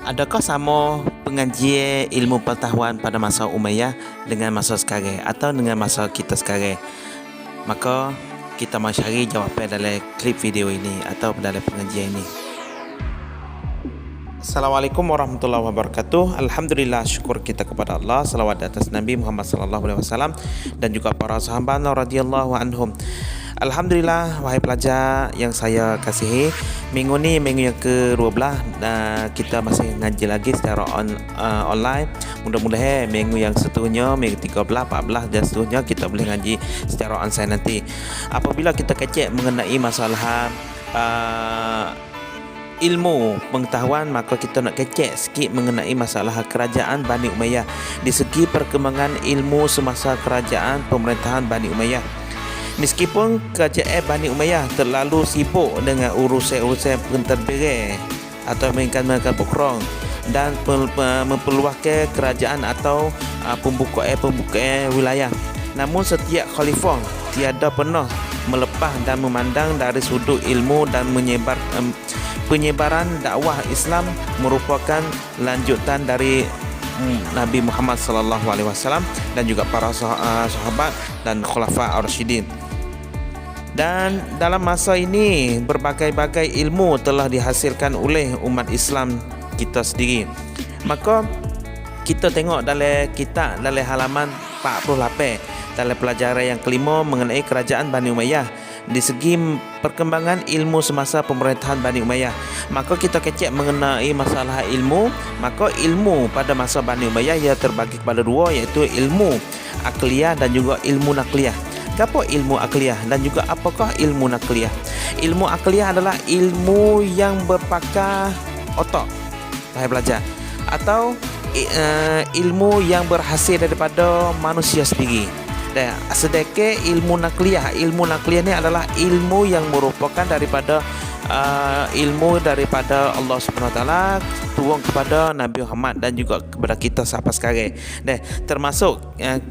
Adakah sama pengajian ilmu pengetahuan pada masa Umayyah dengan masa sekarang atau dengan masa kita sekarang? Maka kita mau cari jawapan dalam klip video ini atau dalam pengajian ini. Assalamualaikum warahmatullahi wabarakatuh. Alhamdulillah, syukur kita kepada Allah. Salawat atas Nabi Muhammad sallallahu alaihi wasallam dan juga para sahabat radhiyallahu anhum. Alhamdulillah, wahai pelajar yang saya kasihi, minggu ni minggu yang ke-12 kita masih ngaji lagi secara online. Mudah-mudahan minggu yang seterusnya, minggu 13, 14 dan seterusnya kita boleh ngaji secara onsite nanti. Apabila kita kecek mengenai masalah ilmu pengetahuan, maka kita nak kecek sikit mengenai masalah kerajaan Bani Umayyah di segi perkembangan ilmu semasa kerajaan pemerintahan Bani Umayyah. Meskipun kerajaan Bani Umayyah terlalu sibuk dengan urusan-urusan pentadbiran atau mereka berperang dan memperluaskan kerajaan atau pembukaan wilayah, namun setiap khalifah tiada pernah melepas dan memandang dari sudut ilmu dan penyebaran dakwah Islam merupakan lanjutan dari Nabi Muhammad sallallahu alaihi wasallam dan juga para sahabat dan khulafa ar-rasyidin. Dan dalam masa ini berbagai-bagai ilmu telah dihasilkan oleh umat Islam kita sendiri. Maka kita tengok dalam kitab dalam halaman 48 dalam pelajaran yang kelima mengenai kerajaan Bani Umayyah di segi perkembangan ilmu semasa pemerintahan Bani Umayyah. Maka kita kecek mengenai masalah ilmu. Maka ilmu pada masa Bani Umayyah ia terbagi kepada dua, iaitu ilmu akliyah dan juga ilmu nakliyah. Apa ilmu akliyah dan juga apakah ilmu nakliyah? Ilmu akliyah adalah ilmu yang berpakar otak, wahai belajar, atau ilmu yang berhasil daripada manusia sendiri. Dan sedangkan ilmu nakliyah ni adalah ilmu yang merupakan daripada ilmu daripada Allah Subhanahu Wa Taala turun kepada Nabi Muhammad dan juga kepada kita sampai sekarang. Dan termasuk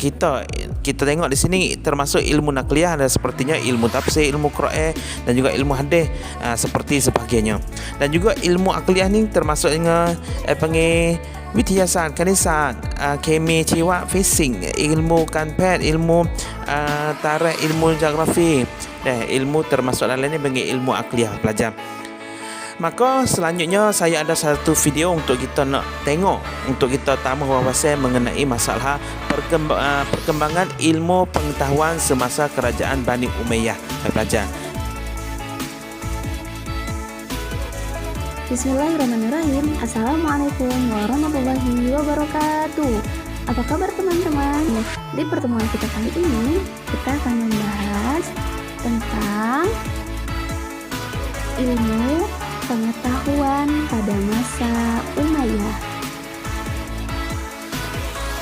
kita tengok di sini termasuk ilmu nakliyah dan sepertinya ilmu tafsir, ilmu Quran dan juga ilmu hadis seperti sebagainya. Dan juga ilmu akliyah ni termasuk dengan panggil wityasat, kanisat, kemi, jiwa, fisik, ilmu kanpet, ilmu tarikh, ilmu geografi. Ilmu termasuk dalam ni bagi ilmu akliyah pelajar. Maka selanjutnya saya ada satu video untuk kita nak tengok, untuk kita tambah wawasan mengenai masalah perkembangan ilmu pengetahuan semasa kerajaan Bani Umayyah pelajar. Bismillahirrahmanirrahim. Assalamualaikum warahmatullahi wabarakatuh. Apa kabar teman-teman? Di pertemuan kita kali ini kita akan membahas tentang ilmu pengetahuan pada masa Umayyah.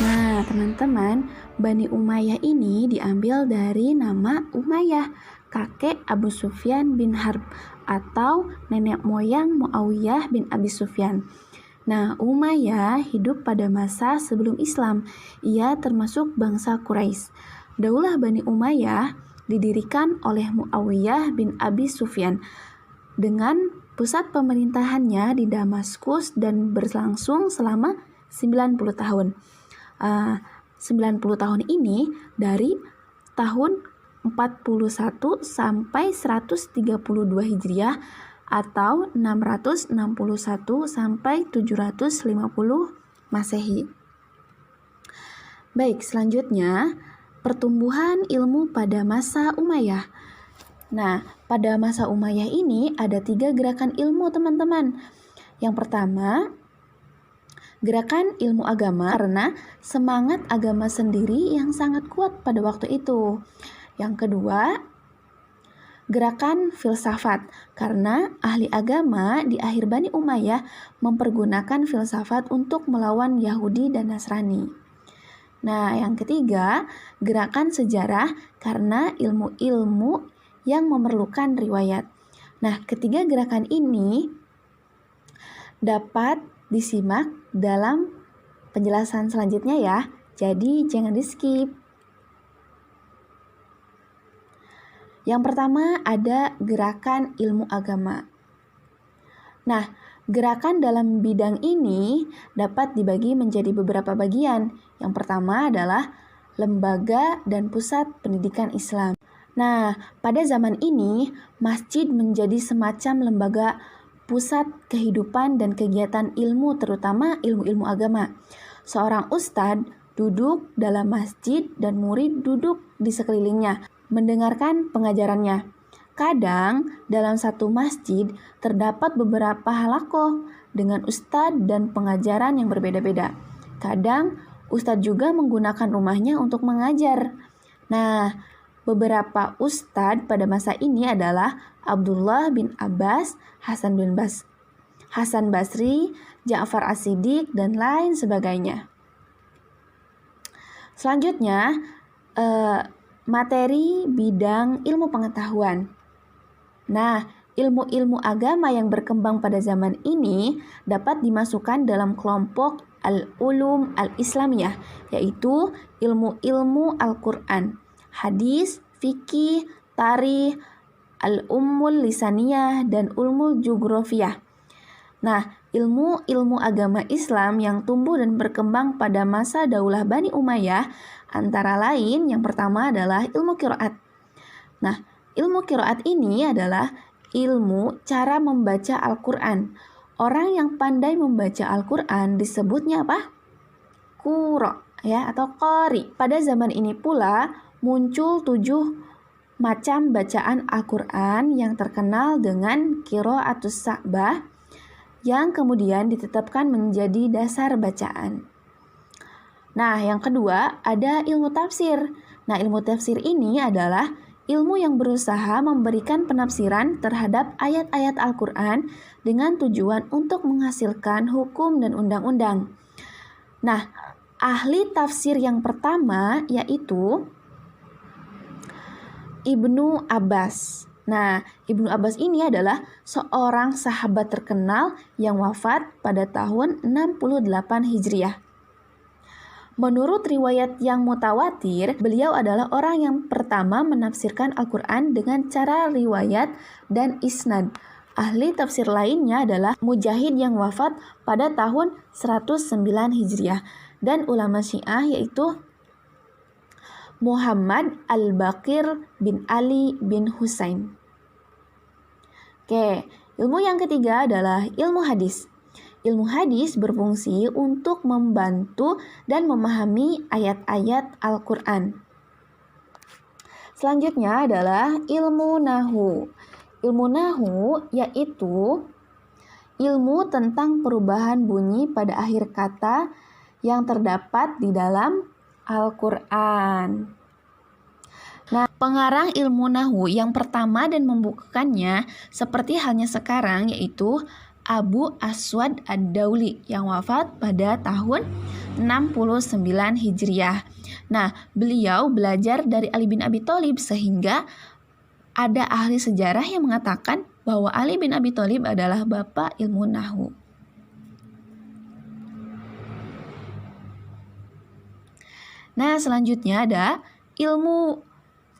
Nah teman-teman, Bani Umayyah ini diambil dari nama Umayyah, kakek Abu Sufyan bin Harb, atau nenek moyang Muawiyah bin Abi Sufyan. Nah, Umayyah hidup pada masa sebelum Islam. Ia termasuk bangsa Quraisy. Daulah Bani Umayyah didirikan oleh Muawiyah bin Abi Sufyan dengan pusat pemerintahannya di Damaskus dan berlangsung selama 90 tahun. 90 tahun ini dari tahun 41 sampai 132 Hijriah atau 661 sampai 750 Masehi. Baik, selanjutnya pertumbuhan ilmu pada masa Umayyah. Nah, pada masa Umayyah ini ada 3 gerakan ilmu teman-teman. Yang pertama, gerakan ilmu agama karena semangat agama sendiri yang sangat kuat pada waktu itu. Yang kedua, gerakan filsafat karena ahli agama di akhir Bani Umayyah mempergunakan filsafat untuk melawan Yahudi dan Nasrani. Nah, yang ketiga, gerakan sejarah karena ilmu-ilmu yang memerlukan riwayat. Nah, ketiga gerakan ini dapat disimak dalam penjelasan selanjutnya ya. Jadi jangan di-skip. Yang pertama ada gerakan ilmu agama. Nah, Gerakan dalam bidang ini dapat dibagi menjadi beberapa bagian. Yang pertama adalah lembaga dan pusat pendidikan Islam. Nah, pada zaman ini, masjid menjadi semacam lembaga pusat kehidupan dan kegiatan ilmu, terutama ilmu-ilmu agama. Seorang ustadz duduk dalam masjid dan murid duduk di sekelilingnya, mendengarkan pengajarannya. Kadang dalam satu masjid terdapat beberapa halaqah dengan ustadz dan pengajaran yang berbeda-beda. Kadang ustadz juga menggunakan rumahnya untuk mengajar. Nah, beberapa ustadz pada masa ini adalah Abdullah bin Abbas, Hasan Basri, Ja'far As-Siddiq, dan lain sebagainya. Selanjutnya, materi bidang ilmu pengetahuan. Nah, ilmu-ilmu agama yang berkembang pada zaman ini dapat dimasukkan dalam kelompok al-ulum al-islamiyah, yaitu ilmu-ilmu Al-Quran, hadis, fikih, tarikh, al-ummul lisaniyah, dan ulmul jugrafiyah. Nah, ilmu-ilmu agama Islam yang tumbuh dan berkembang pada masa Daulah Bani Umayyah antara lain yang pertama adalah ilmu qiraat. Nah, ilmu qiraat ini adalah ilmu cara membaca Al-Quran. Orang yang pandai membaca Al-Quran disebutnya apa? Qura, ya, atau qari. Pada zaman ini pula muncul 7 macam bacaan Al-Quran yang terkenal dengan qiraatus sa'bah yang kemudian ditetapkan menjadi dasar bacaan. Nah, yang kedua ada ilmu tafsir. Nah, ilmu tafsir ini adalah ilmu yang berusaha memberikan penafsiran terhadap ayat-ayat Al-Quran dengan tujuan untuk menghasilkan hukum dan undang-undang. Nah, ahli tafsir yang pertama yaitu Ibnu Abbas. Nah, Ibnu Abbas ini adalah seorang sahabat terkenal yang wafat pada tahun 68 Hijriah. Menurut riwayat yang mutawatir, beliau adalah orang yang pertama menafsirkan Al-Quran dengan cara riwayat dan isnad. Ahli tafsir lainnya adalah Mujahid yang wafat pada tahun 109 Hijriah dan ulama Syiah yaitu Muhammad Al-Baqir bin Ali bin Husain. Oke, ilmu yang ketiga adalah ilmu hadis. Ilmu hadis berfungsi untuk membantu dan memahami ayat-ayat Al-Quran. Selanjutnya adalah ilmu nahu. Ilmu nahu yaitu ilmu tentang perubahan bunyi pada akhir kata yang terdapat di dalam Al-Quran. Nah, pengarang ilmu nahu yang pertama dan membukukannya seperti halnya sekarang yaitu Abu Aswad Ad-Dauli yang wafat pada tahun 69 Hijriah. Nah, beliau belajar dari Ali bin Abi Thalib sehingga ada ahli sejarah yang mengatakan bahwa Ali bin Abi Thalib adalah bapak ilmu nahu. Nah, selanjutnya ada ilmu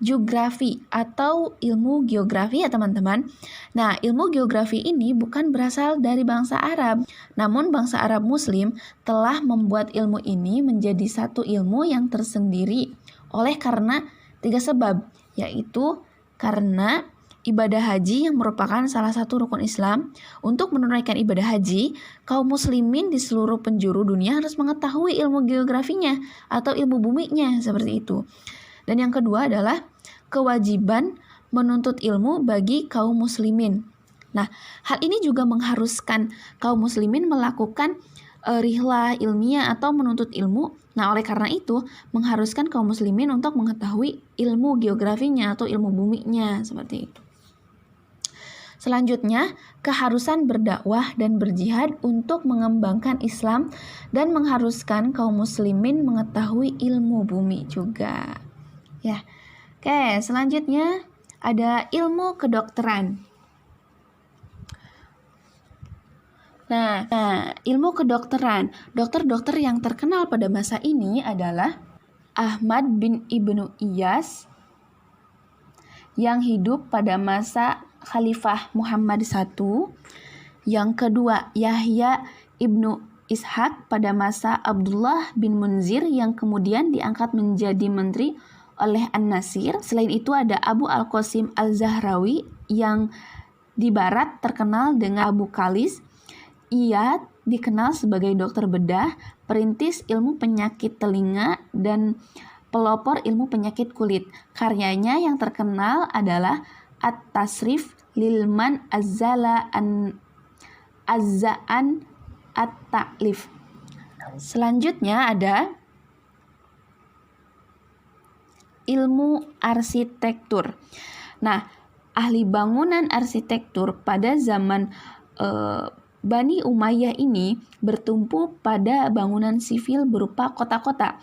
geografi atau ilmu geografi ya teman-teman. Nah, ilmu geografi ini bukan berasal dari bangsa Arab, namun bangsa Arab Muslim telah membuat ilmu ini menjadi satu ilmu yang tersendiri oleh karena 3 sebab, yaitu karena ibadah haji yang merupakan salah satu rukun Islam. Untuk menunaikan ibadah haji, kaum muslimin di seluruh penjuru dunia harus mengetahui ilmu geografinya atau ilmu buminya seperti itu. Dan yang kedua adalah kewajiban menuntut ilmu bagi kaum muslimin. Nah, hal ini juga mengharuskan kaum muslimin melakukan rihlah ilmiah atau menuntut ilmu. Nah, oleh karena itu mengharuskan kaum muslimin untuk mengetahui ilmu geografinya atau ilmu buminya seperti itu. Selanjutnya, keharusan berdakwah dan berjihad untuk mengembangkan Islam dan mengharuskan kaum muslimin mengetahui ilmu bumi juga. Ya. Oke, selanjutnya ada ilmu kedokteran. Nah, ilmu kedokteran. Dokter-dokter yang terkenal pada masa ini adalah Ahmad bin Ibnu Iyas yang hidup pada masa Khalifah Muhammad I, Yang kedua, Yahya ibnu Ishaq pada masa Abdullah bin Munzir yang kemudian diangkat menjadi menteri oleh An-Nasir. Selain itu ada Abu Al-Qasim Al-Zahrawi yang di barat terkenal dengan Abu Kalis. Ia dikenal sebagai dokter bedah, perintis ilmu penyakit telinga, dan pelopor ilmu penyakit kulit. Karyanya yang terkenal adalah At-Tasrif Lilman Azza'an At-Ta'lif. Selanjutnya ada ilmu arsitektur. Nah, ahli bangunan arsitektur pada zaman Bani Umayyah ini bertumpu pada bangunan sivil berupa kota-kota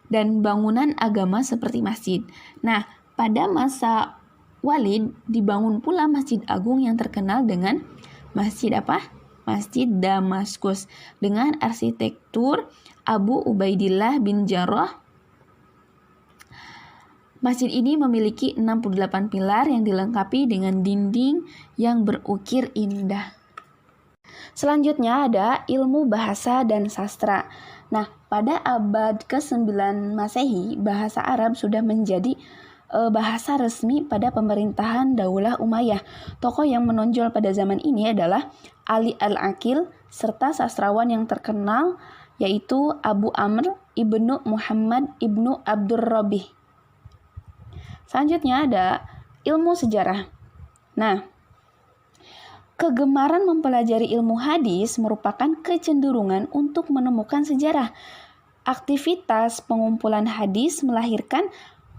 dan bangunan agama seperti masjid. Nah, pada masa Walid dibangun pula Masjid Agung yang terkenal dengan Masjid apa? Masjid Damaskus dengan arsitektur Abu Ubaidillah bin Jarrah. Masjid ini memiliki 68 pilar yang dilengkapi dengan dinding yang berukir indah. Selanjutnya ada ilmu bahasa dan sastra. Nah, pada abad ke-9 Masehi, bahasa Arab sudah menjadi bahasa resmi pada pemerintahan Daulah Umayyah. Tokoh yang menonjol pada zaman ini adalah Ali Al-Aqil serta sastrawan yang terkenal yaitu Abu Amr ibnu Muhammad ibnu Abdurrabih. Selanjutnya ada ilmu sejarah. Nah, kegemaran mempelajari ilmu hadis merupakan kecenderungan untuk menemukan sejarah. Aktivitas pengumpulan hadis melahirkan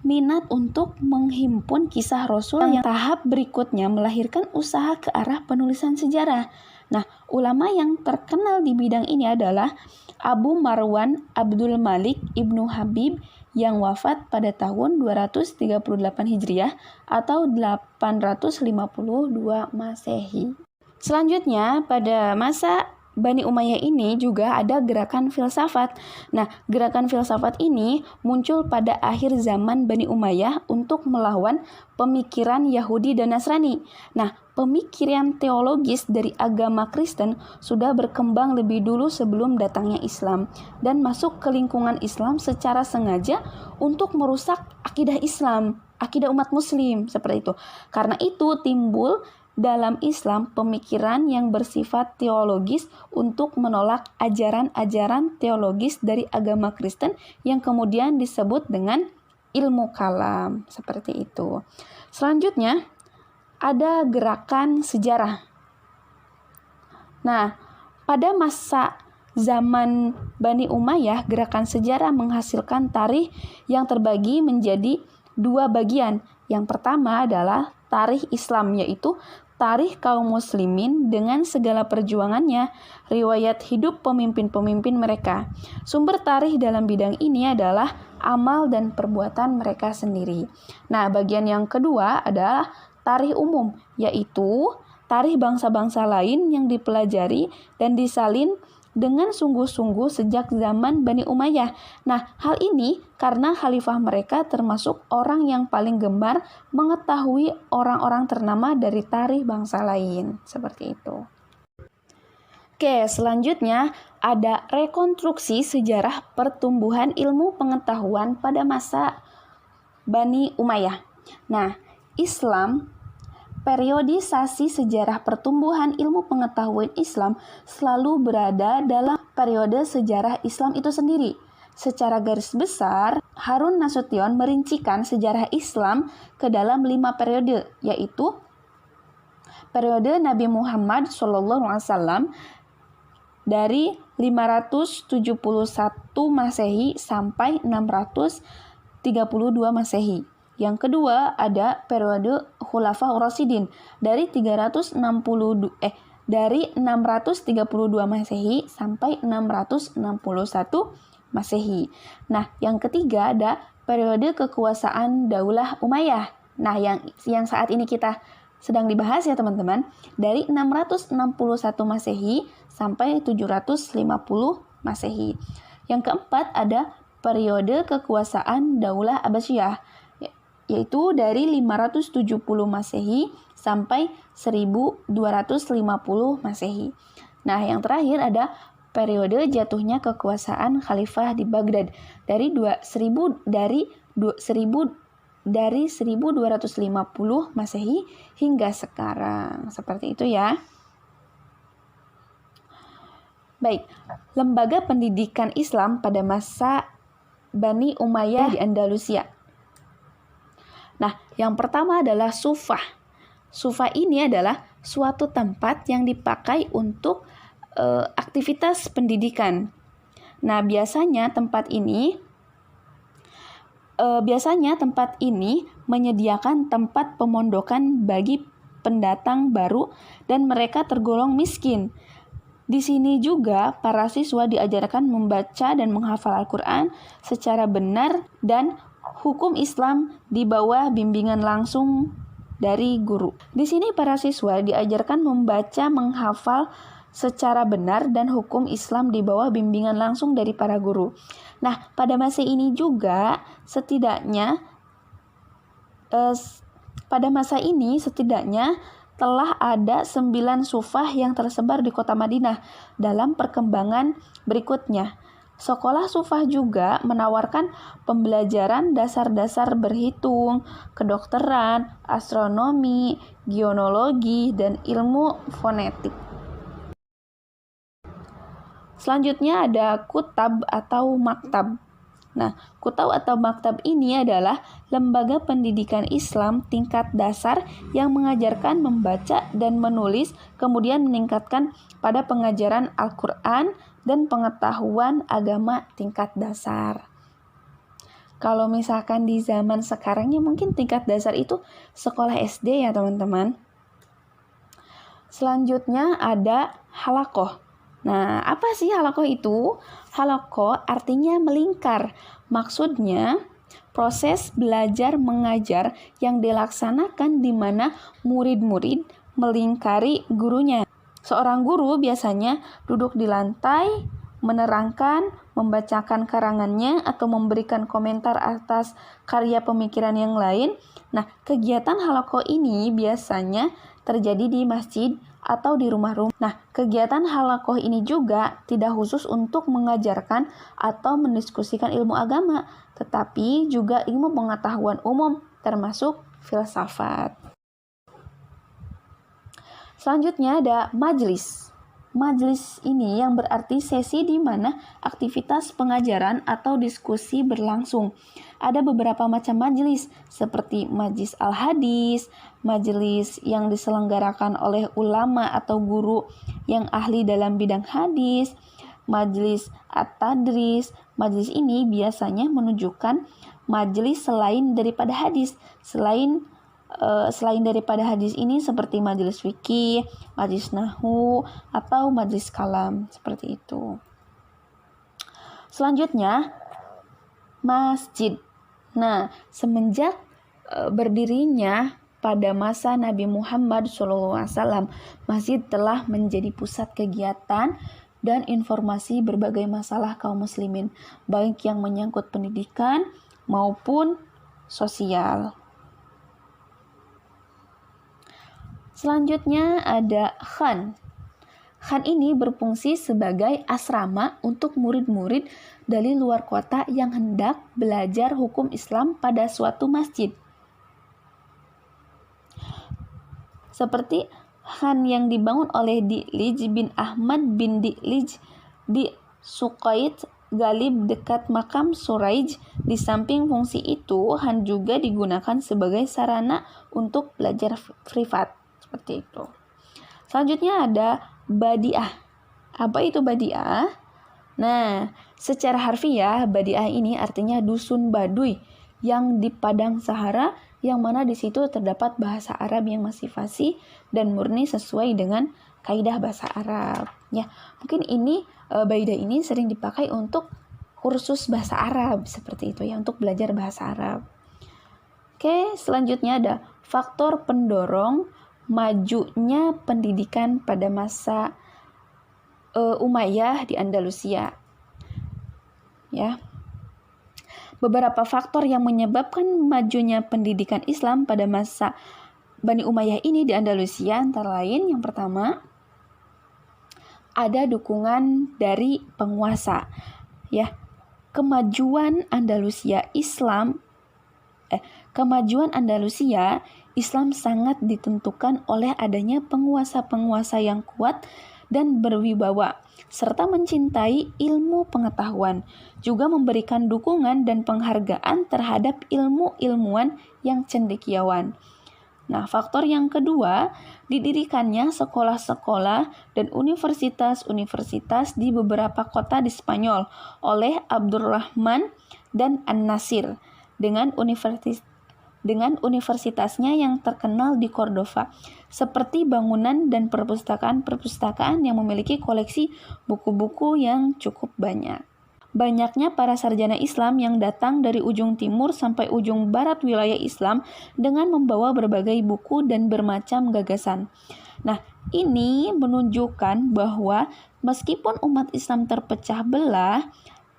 minat untuk menghimpun kisah Rasul yang tahap berikutnya melahirkan usaha ke arah penulisan sejarah. Nah, ulama yang terkenal di bidang ini adalah Abu Marwan Abdul Malik Ibnu Habib yang wafat pada tahun 238 Hijriah atau 852 Masehi. Selanjutnya, pada masa Bani Umayyah ini juga ada gerakan filsafat. Nah, gerakan filsafat ini muncul pada akhir zaman Bani Umayyah untuk melawan pemikiran Yahudi dan Nasrani. Nah, pemikiran teologis dari agama Kristen sudah berkembang lebih dulu sebelum datangnya Islam dan masuk ke lingkungan Islam secara sengaja untuk merusak akidah Islam, akidah umat muslim, seperti itu. Karena itu timbul dalam Islam pemikiran yang bersifat teologis untuk menolak ajaran-ajaran teologis dari agama Kristen yang kemudian disebut dengan ilmu kalam, seperti itu. Selanjutnya ada gerakan sejarah. Nah, pada masa zaman Bani Umayyah, gerakan sejarah menghasilkan tarikh yang terbagi menjadi dua bagian. Yang pertama adalah tarikh Islam, yaitu tarikh kaum muslimin dengan segala perjuangannya, riwayat hidup pemimpin-pemimpin mereka. Sumber tarikh dalam bidang ini adalah amal dan perbuatan mereka sendiri. Nah, bagian yang kedua adalah tarikh umum, yaitu tarikh bangsa-bangsa lain yang dipelajari dan disalin dengan sungguh-sungguh sejak zaman Bani Umayyah. Nah, hal ini karena khalifah mereka termasuk orang yang paling gemar mengetahui orang-orang ternama dari tarikh bangsa lain. Seperti itu. Oke, selanjutnya ada rekonstruksi sejarah pertumbuhan ilmu pengetahuan pada masa Bani Umayyah. Nah, Islam periodisasi sejarah pertumbuhan ilmu pengetahuan Islam selalu berada dalam periode sejarah Islam itu sendiri. Secara garis besar, Harun Nasution merincikan sejarah Islam ke dalam 5 periode, yaitu periode Nabi Muhammad SAW dari 571 Masehi sampai 632 Masehi. Yang kedua ada periode Khulafaur Rasyidin dari 632 Masehi sampai 661 Masehi. Nah, yang ketiga ada periode kekuasaan Daulah Umayyah. Nah, yang saat ini kita sedang dibahas ya teman-teman, dari 661 Masehi sampai 750 Masehi. Yang keempat ada periode kekuasaan Daulah Abbasiyah, yaitu dari 570 Masehi sampai 1250 Masehi. Nah, yang terakhir ada periode jatuhnya kekuasaan khalifah di Baghdad dari 1250 Masehi hingga sekarang. Seperti itu ya. Baik, lembaga pendidikan Islam pada masa Bani Umayyah di Andalusia. Nah, yang pertama adalah Sufah. Sufah ini adalah suatu tempat yang dipakai untuk aktivitas pendidikan. Nah, biasanya tempat ini menyediakan tempat pemondokan bagi pendatang baru dan mereka tergolong miskin. Di sini juga para siswa diajarkan membaca dan menghafal Al-Quran secara benar dan hukum Islam di bawah bimbingan langsung dari guru. Di sini para siswa diajarkan membaca, menghafal secara benar dan hukum Islam di bawah bimbingan langsung dari para guru. Nah, pada masa ini juga setidaknya telah ada 9 sufah yang tersebar di kota Madinah. Dalam perkembangan berikutnya, sekolah sufah juga menawarkan pembelajaran dasar-dasar berhitung, kedokteran, astronomi, geologi, dan ilmu fonetik. Selanjutnya ada kutab atau maktab. Nah, kutab atau maktab ini adalah lembaga pendidikan Islam tingkat dasar yang mengajarkan membaca dan menulis, kemudian meningkatkan pada pengajaran Al-Quran dan pengetahuan agama tingkat dasar. Kalau misalkan di zaman sekarang ya mungkin tingkat dasar itu sekolah SD ya teman-teman. Selanjutnya ada halakoh. Nah, apa sih halakoh itu? Halakoh artinya melingkar. Maksudnya, proses belajar mengajar yang dilaksanakan di mana murid-murid melingkari gurunya. Seorang guru biasanya duduk di lantai, menerangkan, membacakan karangannya, atau memberikan komentar atas karya pemikiran yang lain. Nah, kegiatan halakoh ini biasanya terjadi di masjid atau di rumah-rumah. Nah, kegiatan halakoh ini juga tidak khusus untuk mengajarkan atau mendiskusikan ilmu agama, tetapi juga ilmu pengetahuan umum, termasuk filsafat. Selanjutnya ada majelis. Majelis ini yang berarti sesi di mana aktivitas pengajaran atau diskusi berlangsung. Ada beberapa macam majelis seperti majelis al-hadis, majelis yang diselenggarakan oleh ulama atau guru yang ahli dalam bidang hadis, majelis at-tadris. Majelis ini biasanya menunjukkan majelis selain daripada hadis, selain daripada hadis ini seperti majelis fikih, majelis nahwu, atau majelis kalam, seperti itu. Selanjutnya, masjid. Nah, semenjak berdirinya pada masa Nabi Muhammad SAW, masjid telah menjadi pusat kegiatan dan informasi berbagai masalah kaum muslimin, baik yang menyangkut pendidikan maupun sosial. Selanjutnya ada khan. Khan ini berfungsi sebagai asrama untuk murid-murid dari luar kota yang hendak belajar hukum Islam pada suatu masjid. Seperti khan yang dibangun oleh Di'lij bin Ahmad bin Di'lij di Suqait Galib dekat makam Suraij. Di samping fungsi itu, khan juga digunakan sebagai sarana untuk belajar privat. Seperti itu. Selanjutnya ada badiah. Apa itu badiah? Nah, secara harfiah badiah ini artinya dusun Baduy yang di padang Sahara, yang mana di situ terdapat bahasa Arab yang masih fasih dan murni sesuai dengan kaidah bahasa Arab. Ya, mungkin ini badiah ini sering dipakai untuk kursus bahasa Arab seperti itu ya, untuk belajar bahasa Arab. Oke, selanjutnya ada faktor pendorong majunya pendidikan pada masa Umayyah di Andalusia. Ya. beberapa faktor yang menyebabkan majunya pendidikan Islam pada masa Bani Umayyah ini di Andalusia antara lain yang pertama ada dukungan dari penguasa. Ya, kemajuan Andalusia Islam sangat ditentukan oleh adanya penguasa-penguasa yang kuat dan berwibawa, serta mencintai ilmu pengetahuan, juga memberikan dukungan dan penghargaan terhadap ilmu-ilmuwan yang cendekiawan. Nah, faktor yang kedua, didirikannya sekolah-sekolah dan universitas-universitas di beberapa kota di Spanyol oleh Abdurrahman dan An-Nasir dengan universitasnya yang terkenal di Cordova, seperti bangunan dan perpustakaan-perpustakaan yang memiliki koleksi buku-buku yang cukup banyak. Banyaknya para sarjana Islam yang datang dari ujung timur sampai ujung barat wilayah Islam dengan membawa berbagai buku dan bermacam gagasan. Nah, ini menunjukkan bahwa meskipun umat Islam terpecah belah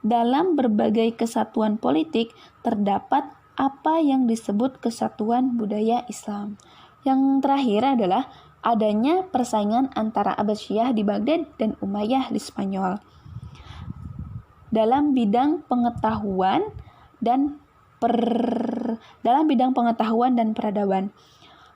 dalam berbagai kesatuan politik, terdapat apa yang disebut kesatuan budaya Islam. Yang terakhir adalah adanya persaingan antara Abbasiyah di Baghdad dan Umayyah di Spanyol dalam bidang pengetahuan dan peradaban.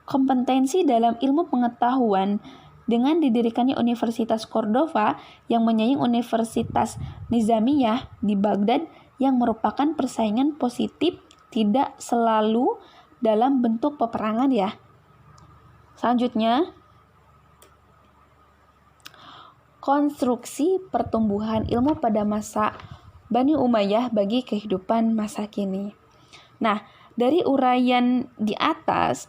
Kompetensi dalam ilmu pengetahuan dengan didirikannya Universitas Cordova yang menyaing Universitas Nizamiyah di Baghdad yang merupakan persaingan positif, tidak selalu dalam bentuk peperangan ya. Selanjutnya, konstruksi pertumbuhan ilmu pada masa Bani Umayyah bagi kehidupan masa kini. Nah, dari uraian di atas,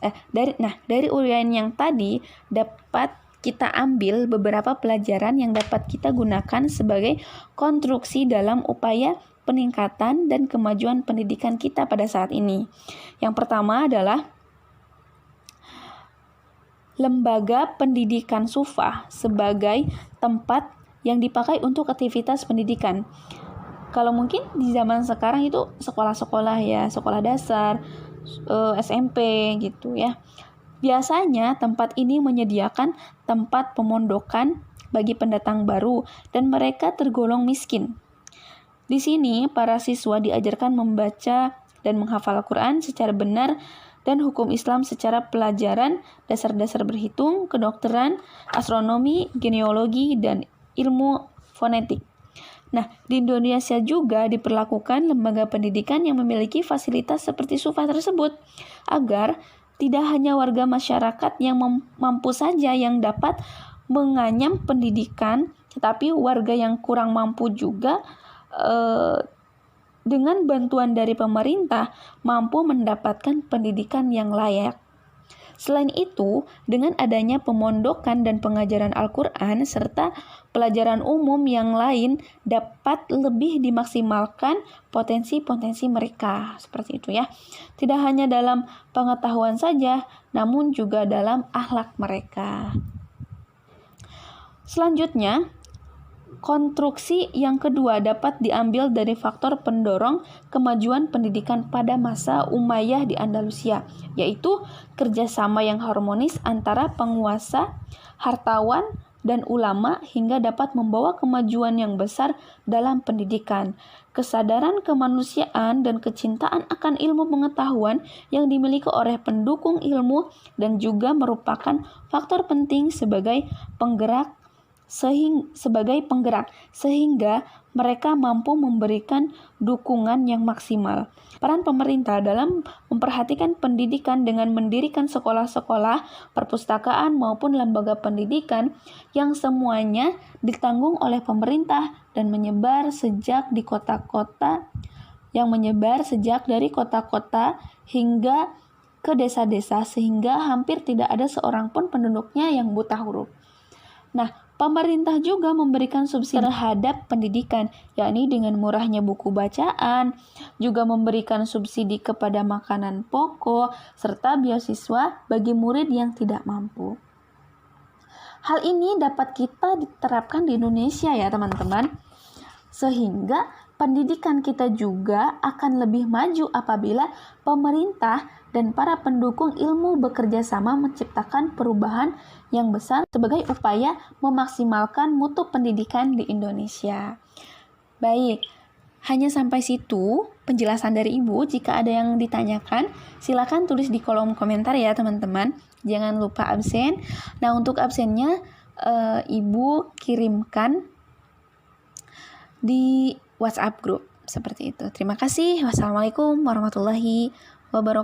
dari uraian yang tadi dapat kita ambil beberapa pelajaran yang dapat kita gunakan sebagai konstruksi dalam upaya peningkatan dan kemajuan pendidikan kita pada saat ini. Yang pertama adalah lembaga pendidikan Sufah sebagai tempat yang dipakai untuk aktivitas pendidikan. Kalau mungkin di zaman sekarang itu sekolah-sekolah ya, sekolah dasar, SMP gitu ya. Biasanya tempat ini menyediakan tempat pemondokan bagi pendatang baru dan mereka tergolong miskin. Di sini para siswa diajarkan membaca dan menghafal Al-Quran secara benar dan hukum Islam secara pelajaran, dasar-dasar berhitung, kedokteran, astronomi, genealogi, dan ilmu fonetik. Nah, di Indonesia juga diperlakukan lembaga pendidikan yang memiliki fasilitas seperti Sufah tersebut, agar tidak hanya warga masyarakat yang mampu saja yang dapat menganyam pendidikan, tetapi warga yang kurang mampu juga dengan bantuan dari pemerintah mampu mendapatkan pendidikan yang layak. Selain itu, dengan adanya pemondokan dan pengajaran Al-Quran serta pelajaran umum yang lain dapat lebih dimaksimalkan potensi-potensi mereka. Seperti itu ya. Tidak hanya dalam pengetahuan saja, namun juga dalam akhlak mereka. Selanjutnya, konstruksi yang kedua dapat diambil dari faktor pendorong kemajuan pendidikan pada masa Umayyah di Andalusia, yaitu kerjasama yang harmonis antara penguasa, hartawan, dan ulama hingga dapat membawa kemajuan yang besar dalam pendidikan, kesadaran kemanusiaan, dan kecintaan akan ilmu pengetahuan yang dimiliki oleh pendukung ilmu dan juga merupakan faktor penting sebagai penggerak sehingga mereka mampu memberikan dukungan yang maksimal. Peran pemerintah dalam memperhatikan pendidikan dengan mendirikan sekolah-sekolah, perpustakaan maupun lembaga pendidikan yang semuanya ditanggung oleh pemerintah dan menyebar sejak dari kota-kota hingga ke desa-desa sehingga hampir tidak ada seorang pun penduduknya yang buta huruf. Nah, pemerintah juga memberikan subsidi terhadap pendidikan, yakni dengan murahnya buku bacaan, juga memberikan subsidi kepada makanan pokok, serta beasiswa bagi murid yang tidak mampu. Hal ini dapat kita diterapkan di Indonesia ya teman-teman, sehingga pendidikan kita juga akan lebih maju apabila pemerintah dan para pendukung ilmu bekerja sama menciptakan perubahan yang besar sebagai upaya memaksimalkan mutu pendidikan di Indonesia. Baik, hanya sampai situ penjelasan dari Ibu. Jika ada yang ditanyakan, silakan tulis di kolom komentar ya teman-teman. Jangan lupa absen. Nah, untuk absennya Ibu kirimkan di WhatsApp grup seperti itu. Terima kasih. Wassalamualaikum warahmatullahi wabarakatuh.